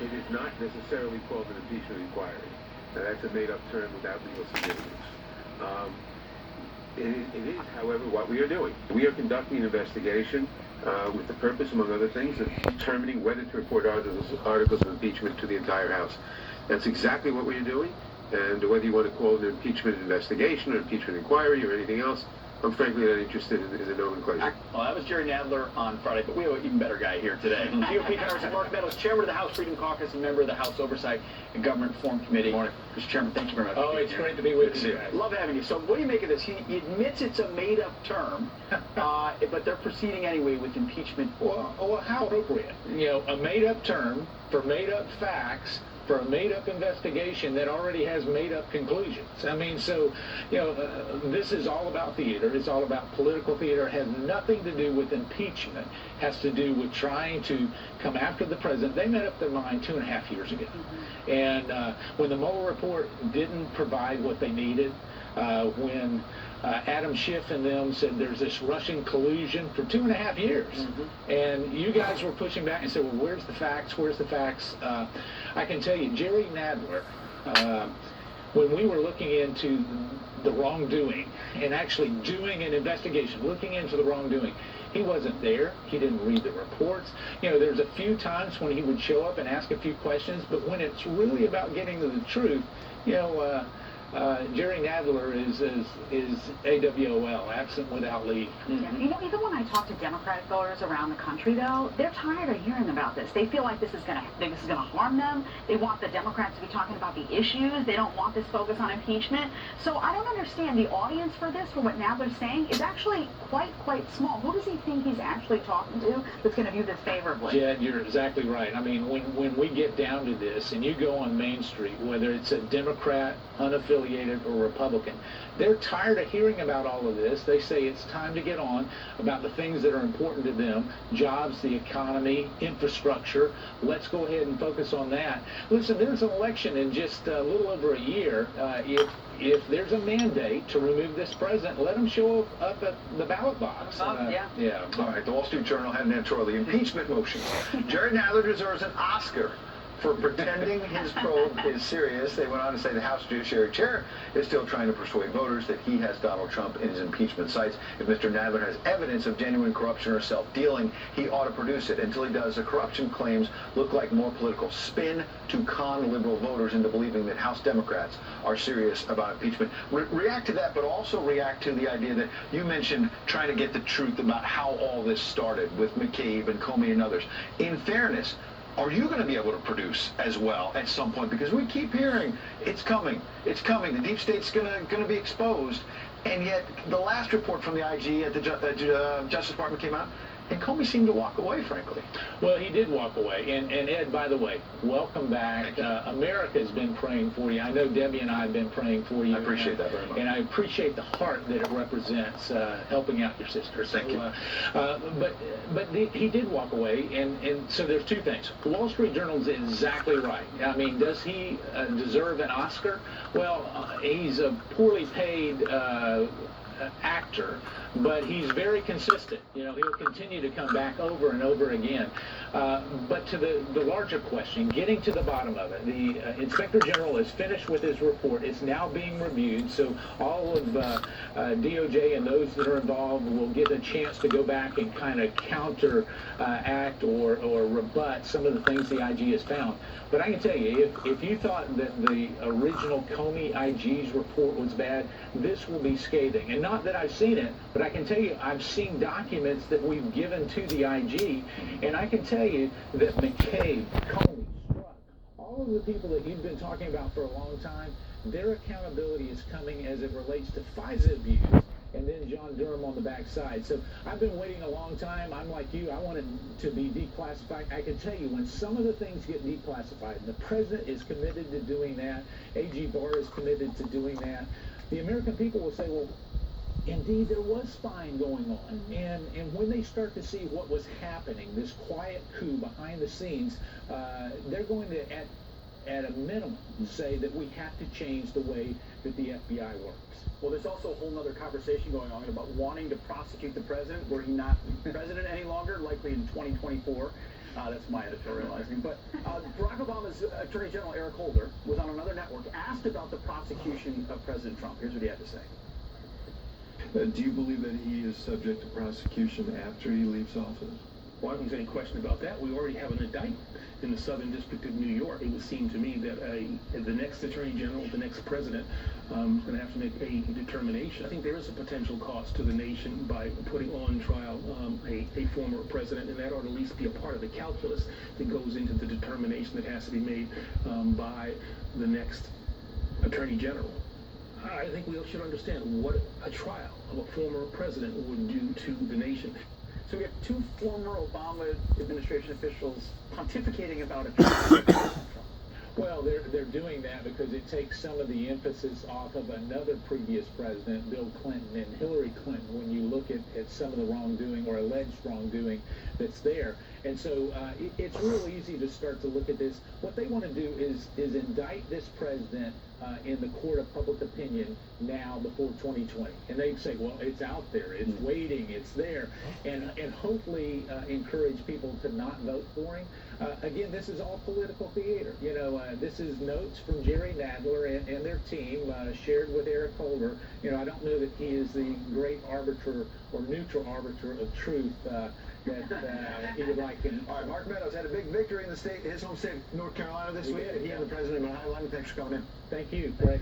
It is not necessarily called an impeachment inquiry. Now, that's a made-up term without legal significance. It is, however, what we are doing. We are conducting an investigation with the purpose, among other things, of determining whether to report articles of impeachment to the entire House. That's exactly what we are doing, and whether you want to call it an impeachment investigation or impeachment inquiry or anything else, I'm frankly not interested in the nomenclature. Well, that was Jerry Nadler on Friday, but we have an even better guy here today. GOP Congressman Mark Meadows, Chairman of the House Freedom Caucus and member of the House Oversight and Government Reform Committee. Good morning, Mr. Chairman. Thank you very much. Oh, it's great to be with you. Love having you. So what do you make of this? He admits it's a made-up term, but they're proceeding anyway with impeachment. Well, how appropriate. You know, a made-up term for made-up facts for a made-up investigation that already has made-up conclusions. I mean, so, you know, this is all about theater. It's all about political theater. It has nothing to do with impeachment. It has to do with trying to come after the president. They made up their mind 2.5 years ago. And when the Mueller report didn't provide what they needed, when Adam Schiff and them said there's this Russian collusion for 2.5 years. And you guys were pushing back and said, well, where's the facts? Where's the facts? I can tell you, Jerry Nadler, when we were looking into the wrongdoing and actually doing an investigation, looking into the wrongdoing, he wasn't there. He didn't read the reports. You know, there's a few times when he would show up and ask a few questions, but when it's really about getting to the truth, you know, Jerry Nadler is AWOL, absent without leave. Yeah. You know, even when I talk to Democratic voters around the country, though, they're tired of hearing about this. They feel like this is gonna harm them. They want the Democrats to be talking about the issues. They don't want this focus on impeachment. So I don't understand. The audience for this, for what Nadler's saying, is actually quite small. Who does he think he's actually talking to that's going to view this favorably? Jed, you're exactly right. I mean, when we get down to this, and you go on Main Street, whether it's a Democrat, unaffiliated, or Republican, they're tired of hearing about all of this. They say it's time to get on about the things that are important to them: jobs, the economy, infrastructure. Let's go ahead and focus on that. Listen, there's an election in just a little over a year. If there's a mandate to remove this president, let him show up at the ballot box. Yeah. All right, the Wall Street Journal had an editorial, the impeachment motion. Jerry Nadler deserves an Oscar for pretending his probe is serious. They went on to say the House Judiciary Chair is still trying to persuade voters that he has Donald Trump in his impeachment sights. If Mr. Nadler has evidence of genuine corruption or self-dealing, he ought to produce it. Until he does, the corruption claims look like more political spin to con liberal voters into believing that House Democrats are serious about impeachment. React to that, but also react to the idea that you mentioned trying to get the truth about how all this started with McCabe and Comey and others. In fairness, are you going to be able to produce as well at some point? Because we keep hearing it's coming, the deep state's going to be exposed, and yet the last report from the IG at the Justice Department came out, and Comey seemed to walk away, frankly. Well, he did walk away. And Ed, by the way, welcome back. America's been praying for you. I know Debbie and I have been praying for you. I appreciate that very much. And I appreciate the heart that it represents, helping out your sister. Thank you. But he did walk away, and so there's two things. The Wall Street Journal's exactly right. I mean, does he deserve an Oscar? Well, he's a poorly paid actor, but he's very consistent. You know, he'll continue to come back over and over again. But to the larger question, getting to the bottom of it, the Inspector General is finished with his report. It's now being reviewed, so all of DOJ and those that are involved will get a chance to go back and kind of counteract or rebut some of the things the IG has found. But I can tell you, if you thought that the original Comey IG's report was bad, this will be scathing. And not that I've seen it, but I can tell you I've seen documents that we've given to the IG, and I can tell you that McCabe, Comey, Strzok, all of the people that you've been talking about for a long time, their accountability is coming as it relates to FISA abuse, and then John Durham on the backside. So I've been waiting a long time. I'm like you. I want it to be declassified. I can tell you, when some of the things get declassified, and the president is committed to doing that, AG Barr is committed to doing that, the American people will say, well, indeed, there was spying going on. And when they start to see what was happening, this quiet coup behind the scenes, they're going to, at a minimum, say that we have to change the way that the FBI works. Well, there's also a whole other conversation going on about wanting to prosecute the president. Were he not president any longer, likely in 2024. That's my editorializing. But Barack Obama's Attorney General Eric Holder was on another network asked about the prosecution of President Trump. Here's what he had to say. Do you believe that he is subject to prosecution after he leaves office? Well, I don't think there's any question about that. We already have an indictment in the Southern District of New York. It would seem to me that the next Attorney General, the next president, is going to have to make a determination. I think there is a potential cost to the nation by putting on trial a former president, and that ought to at least be a part of the calculus that goes into the determination that has to be made by the next Attorney General. I think we should understand what a trial of a former president would do to the nation. So we have two former Obama administration officials pontificating about a trial. Well, they're doing that because it takes some of the emphasis off of another previous president, Bill Clinton and Hillary Clinton, when you look at some of the wrongdoing or alleged wrongdoing that's there. And so it's real easy to start to look at this. What they want to do is indict this president in the court of public opinion now before 2020. And they say, well, it's out there, it's waiting, it's there, and hopefully encourage people to not vote for him. Again, this is all political theater. You know, this is notes from Jerry Nadler and their team shared with Eric Holder. You know, I don't know that he is the great arbiter or neutral arbiter of truth that he would like. All right, Mark Meadows had a big victory in the state, his home state of North Carolina this week. He and the president of the Highline. Thanks for coming in. Thank you. Great.